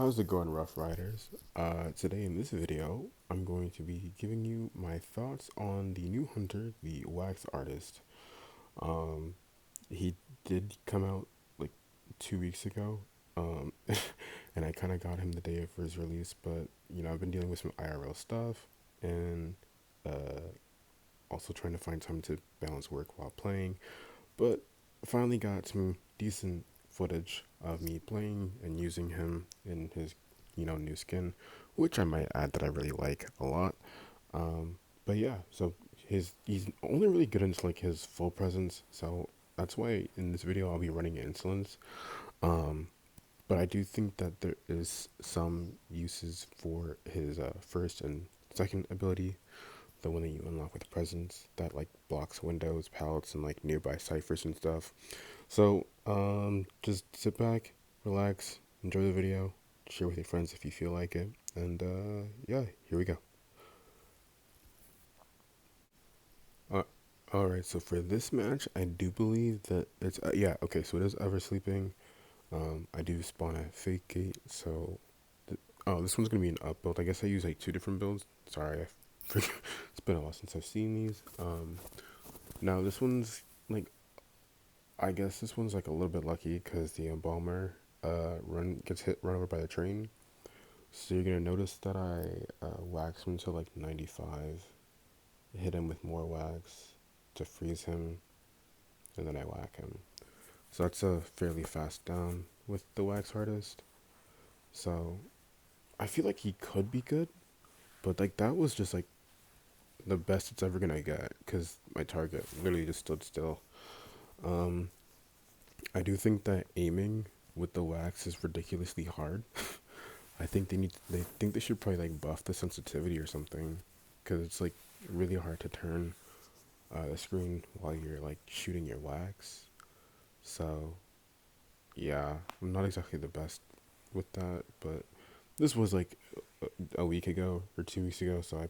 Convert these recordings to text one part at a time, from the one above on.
How's it going, Rough Riders? Today in this video, I'm going to be giving you my thoughts on the new hunter, the wax artist. Um, he did come out like 2 weeks ago, um, and I kind of got him the day of his release, but I've been dealing with some IRL stuff and uh, also trying to find time to balance work while playing. But I finally got some decent footage of me playing and using him in his, new skin, which I might add that I really like a lot. But yeah, so he's only really good into like his full presence, so that's why in this video I'll be running insolence. Um, but I do think that there is some uses for his first and second ability, the one that you unlock with presence that like blocks windows, pallets, and like nearby ciphers and stuff. So, just sit back, relax, enjoy the video, share with your friends if you feel like it, and yeah, here we go. Uh, all right, so for this match, I do believe that it's yeah, okay, so it is ever sleeping. I do spawn a fake gate, so oh, this one's gonna be an up build. I guess I use like two different builds. Sorry, it's been a while since I've seen these. Now this one's like I guess this one's like a little bit lucky because the embalmer run gets run over by the train. So you're gonna notice that I wax him to like 95, hit him with more wax to freeze him, and then I whack him. So that's a fairly fast down with the wax artist. So I feel like he could be good, but like that was just like the best it's ever gonna get because my target literally just stood still. Um, I do think that aiming with the wax is ridiculously hard. I think they think they should probably like buff the sensitivity or something, because it's like really hard to turn the screen while you're like shooting your wax. So yeah, I'm not exactly the best with that, but this was like a week ago or 2 weeks ago, so I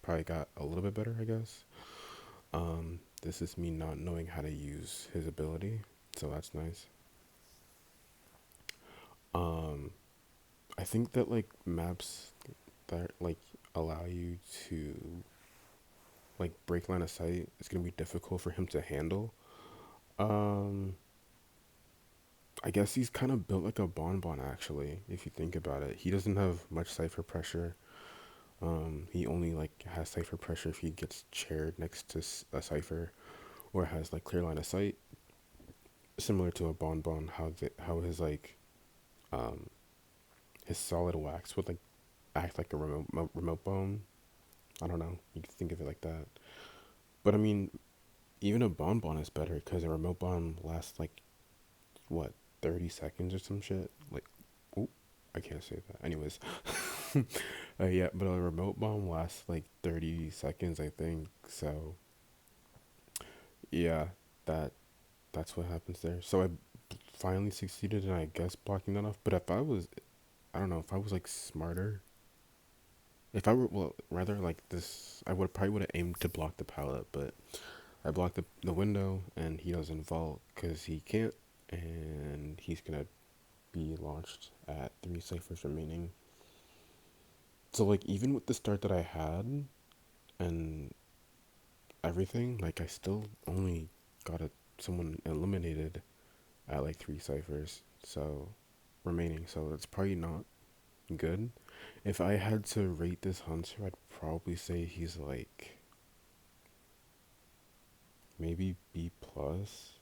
probably got a little bit better, I guess. This is me not knowing how to use his ability, so that's nice. Um, I think that like maps that like allow you to like break line of sight is gonna be difficult for him to handle. Um, I guess he's kind of built like a bonbon actually. If you think about it, he doesn't have much cipher pressure. He only like has cipher pressure if he gets chaired next to a cipher or has like clear line of sight, similar to a bonbon. How his like um his solid wax would like act like a remote bone. I don't know. You could think of it like that. But I mean, even a bonbon is better because a remote bomb lasts like what 30 seconds or some shit. Like, oh, I can't say that. Anyways, yeah, but a remote bomb lasts like 30 seconds, I think. So yeah, that that's what happens there. So I finally succeeded in I guess blocking that off. But if I was, I don't know, if I was like smarter, if I were well, rather like this, I would probably would have aimed to block the pallet, but I blocked the window and he doesn't vault because he can't, and he's gonna be launched at 3 ciphers remaining. So like even with the start that I had and everything, like I still only got someone eliminated at like 3 ciphers. So remaining. So that's probably not good. If I had to rate this hunter, I'd probably say he's like maybe B plus,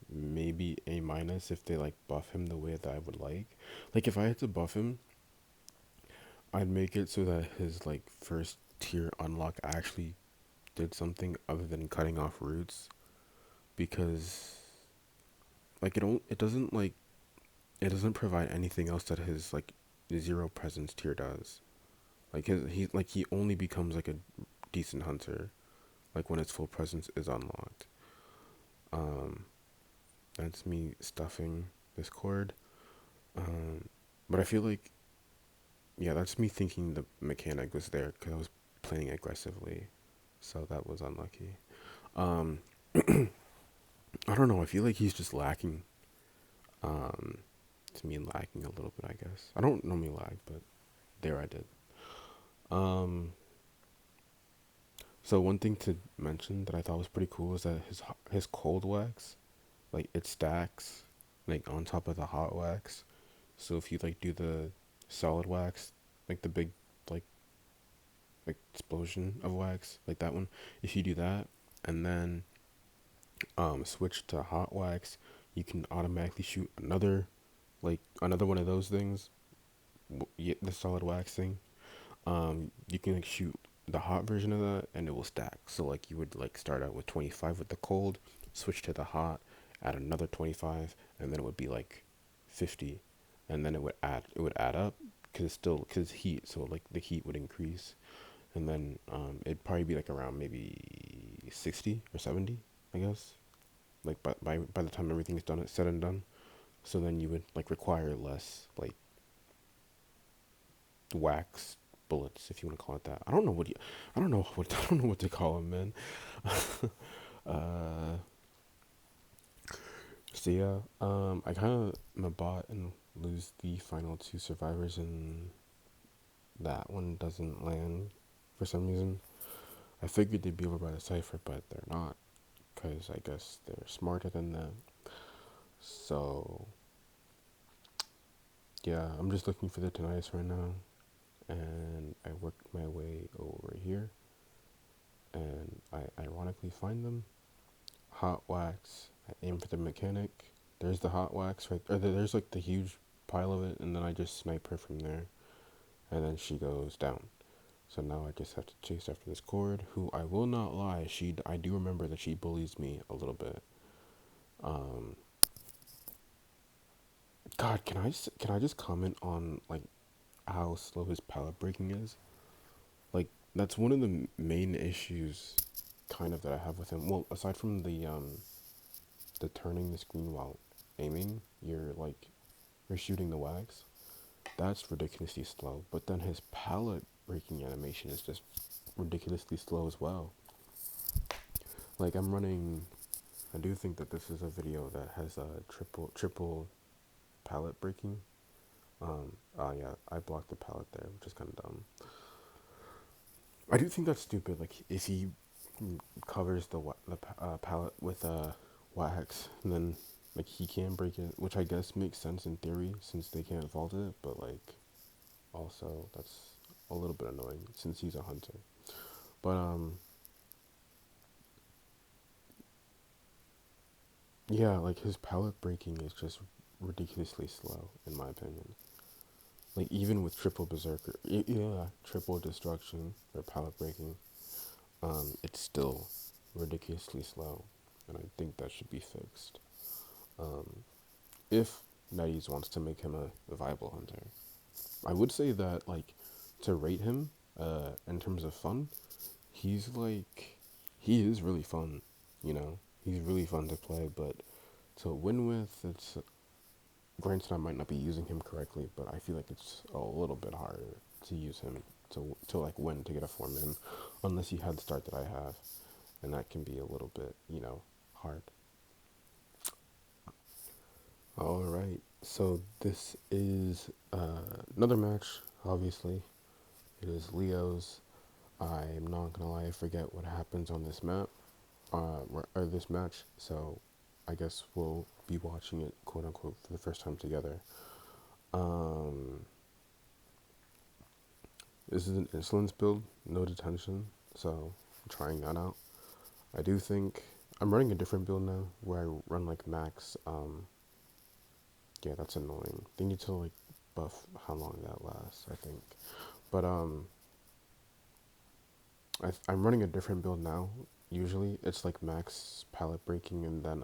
maybe A minus if they like buff him the way that I would like. Like if I had to buff him, I'd make it so that his like first tier unlock actually did something other than cutting off roots, because like it doesn't provide anything else that his like zero presence tier does. Like he only becomes like a decent hunter like when its full presence is unlocked. Um that's me stuffing this cord. Um but I feel like yeah, that's me thinking the mechanic was there because I was playing aggressively, so that was unlucky. Um, I don't know. I feel like he's just lacking. Um, It's me lagging a little bit, I guess. I don't normally lag, but there I did. Um, so one thing to mention that I thought was pretty cool is that his cold wax, like it stacks, like on top of the hot wax. So if you like do the solid wax, like the big like explosion of wax, like that one, if you do that and then switch to hot wax, you can automatically shoot another one of those things, yeah, the solid wax thing. You can like shoot the hot version of that and it will stack. So like you would like start out with 25 with the cold, switch to the hot, add another 25, and then it would be like 50, and then it would add up because it's heat, so like the heat would increase, and then it'd probably be like around maybe 60 or 70, I guess. Like by the time everything's done, it's said and done. So then you would like require less like wax bullets, if you want to call it that. I don't know what to call them, man. uh, so yeah, I kind of am a bot and lose the final two survivors, and that one doesn't land for some reason. I figured they'd be over by the cipher, but they're not, because I guess they're smarter than that. So yeah, I'm just looking for the tinnitus right now, and I worked my way over here, and I ironically find them. Hot wax. I aim for the mechanic. There's the hot wax right, or there's like the huge pile of it, and then I just snipe her from there, and then she goes down. So now I just have to chase after this cord, who I will not lie, I do remember that she bullies me a little bit. Um, God, can I just comment on like how slow his pallet breaking is? Like that's one of the main issues, kind of, that I have with him. Well, aside from the turning the screen while aiming, you're shooting the wax. That's ridiculously slow. But then his pallet breaking animation is just ridiculously slow as well. Like I'm running. I do think that this is a video that has a triple pallet breaking. Yeah, I blocked the pallet there, which is kind of dumb. I do think that's stupid. Like if he covers the pallet with wax, and then like he can break it, which I guess makes sense in theory since they can't vault it. But like also that's a little bit annoying since he's a hunter. But yeah, like his pallet breaking is just ridiculously slow in my opinion. Like even with triple berserker, yeah, triple destruction or pallet breaking, it's still ridiculously slow, and I think that should be fixed. Um, if NetEase wants to make him a viable hunter, I would say that like to rate him, in terms of fun, he's like he is really fun. You know, he's really fun to play, but to win with, it's granted I might not be using him correctly, but I feel like it's a little bit harder to use him to like win to get a 4-man, unless you had the start that I have, and that can be a little bit hard. All right, so this is another match. Obviously, it is Leo's. I'm not gonna lie, I forget what happens on this map, or this match. So, I guess we'll be watching it, quote unquote, for the first time together. Um, this is an insolence build, no detention, so I'm trying that out. I do think I'm running a different build now, where I run like max. Yeah, that's annoying. They need to like buff how long that lasts, I think. But I'm running a different build now. Usually it's like max pallet breaking, and then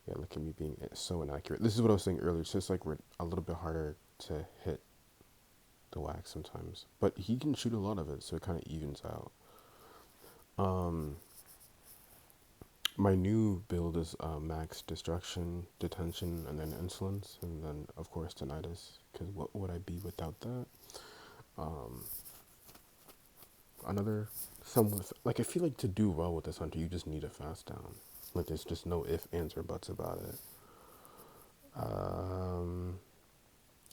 yeah, look at me being so inaccurate. This is what I was saying earlier. It's just like we're a little bit harder to hit the wax sometimes, but he can shoot a lot of it, so it kind of evens out. Um, my new build is max destruction, detention, and then insolence, and then of course tinnitus. Because what would I be without that? Um, another somewhat like I feel like to do well with this hunter, you just need a fast down. Like there's just no if, ands, or buts about it. Um,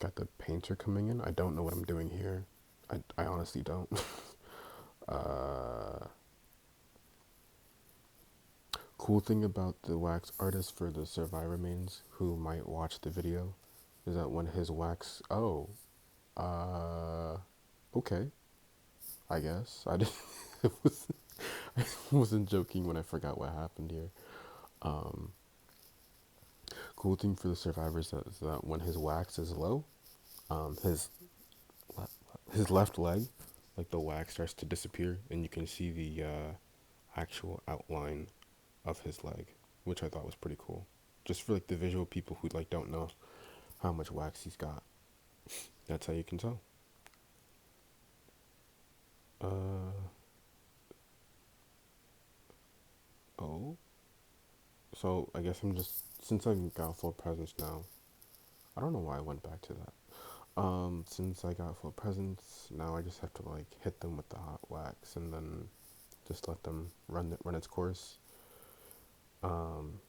got the painter coming in. I don't know what I'm doing here. I honestly don't. uh, cool thing about the wax artist for the survivor mains who might watch the video is that when his wax, uh, okay, I guess I didn't. I wasn't, I wasn't joking when I forgot what happened here. Um, cool thing for the survivors is that when his wax is low, his his left leg, like the wax starts to disappear, and you can see the actual outline of his leg, which I thought was pretty cool. Just for like the visual people who like don't know how much wax he's got, that's how you can tell. Uh oh, so I guess I'm just since I got full presence now. I don't know why I went back to that. Since I got full presence, now I just have to like hit them with the hot wax and then just let them run its course. Um,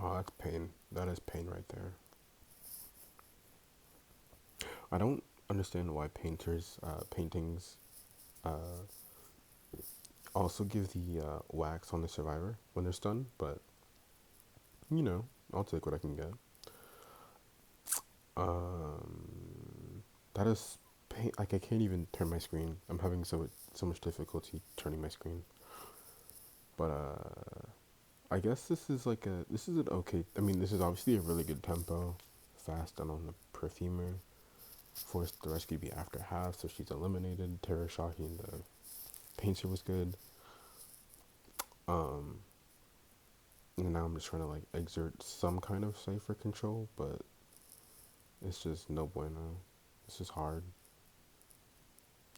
oh, that's pain. That is pain right there. I don't understand why paintings uh, also give the wax on the survivor when they're stunned, but you know, I'll take what I can get. That is pain. Like I can't even turn my screen. I'm having so much difficulty turning my screen. But I guess this is an okay. I mean, this is obviously a really good tempo, fast and on the perfumer. Forced the rescue to be after half, so she's eliminated. Terror shocking the painter was good. Um, and now I'm just trying to like exert some kind of cipher control, but it's just no bueno. This is hard.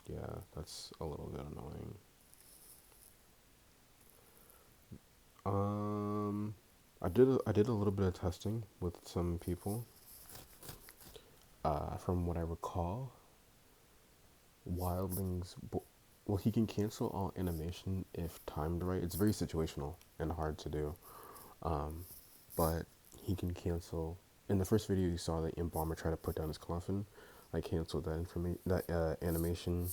Yeah, that's a little bit annoying. Um, I did a little bit of testing with some people. From what I recall, Wildlings. Well, he can cancel all animation if timed right. It's very situational and hard to do. Um, but he can cancel. In the first video, you saw the embalmer try to put down his coffin. I canceled that animation.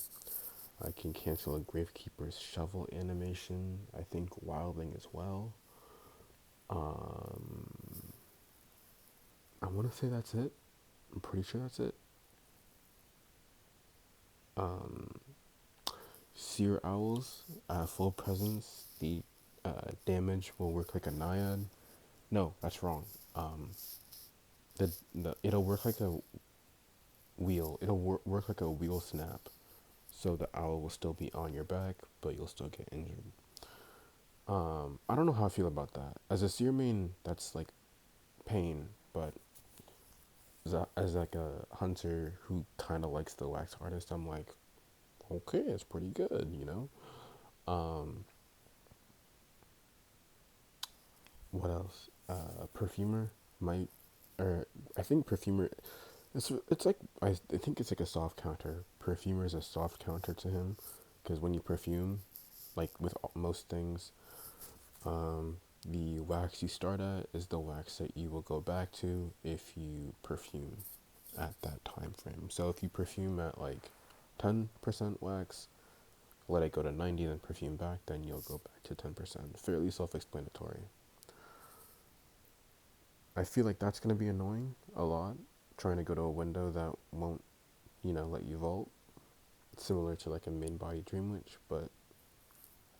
I can cancel a gravekeeper's shovel animation. I think Wildling as well. Um, I want to say that's it. I'm pretty sure that's it. Um, Seer owls, full presence. The damage will work like a naiad. No, that's wrong. Um, it'll work like a wheel. It'll work like a wheel snap. So the owl will still be on your back, but you'll still get injured. I don't know how I feel about that. As a seer main, that's like pain, but as like a hunter who kind of likes the wax artist, I'm like, okay, it's pretty good, you know. Um, what else? Perfumer might, or I think perfumer. It's like I think it's like a soft counter. Perfumer is a soft counter to him, because when you perfume, like with most things, the wax you start at is the wax that you will go back to if you perfume at that time frame. So if you perfume at like 10% wax, let it go to 90, then perfume back, then you'll go back to 10%. Fairly self-explanatory. I feel like that's going to be annoying a lot, trying to go to a window that won't, let you vault. Similar to like a main body Dream Witch, but,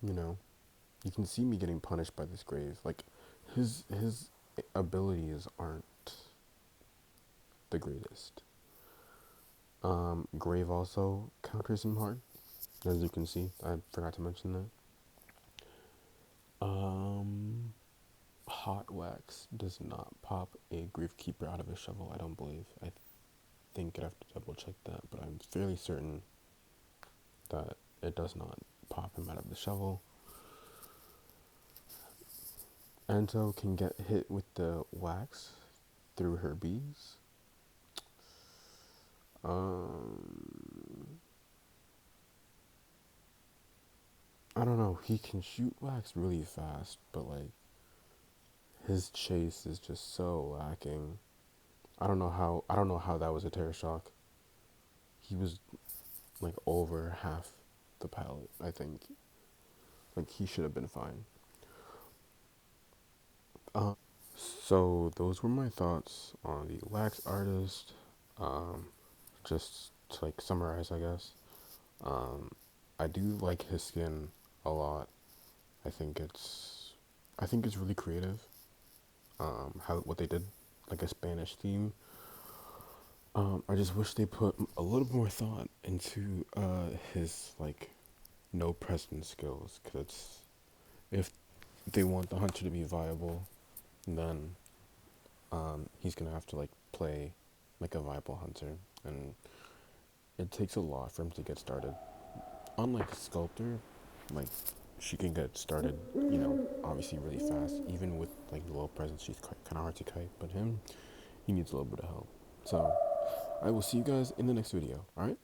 you know, you can see me getting punished by this grave. Like, his abilities aren't the greatest. Grave also counters him hard, as you can see. I forgot to mention that. Hot wax does not pop a Gravekeeper out of a shovel, I don't believe. I think I'd have to double check that, but I'm fairly certain that it does not pop him out of the shovel. Anto can get hit with the wax through her bees. I don't know. He can shoot wax really fast, but like his chase is just so lacking. I don't know how that was a terror shock. He was like over half the palette, I think. Like he should have been fine. So those were my thoughts on the Wax artist. Um, just to like summarize, I guess. Um, I do like his skin a lot. I think it's, I think it's really creative. How what they did, like a Spanish theme. I just wish they put a little more thought into his like no presence skills. Cause if they want the hunter to be viable, then he's gonna have to like play like a viable hunter, and it takes a lot for him to get started. Unlike a sculptor, like she can get started, obviously really fast. Even with like low presence, she's kind of hard to kite. But him, he needs a little bit of help. So I will see you guys in the next video. All right.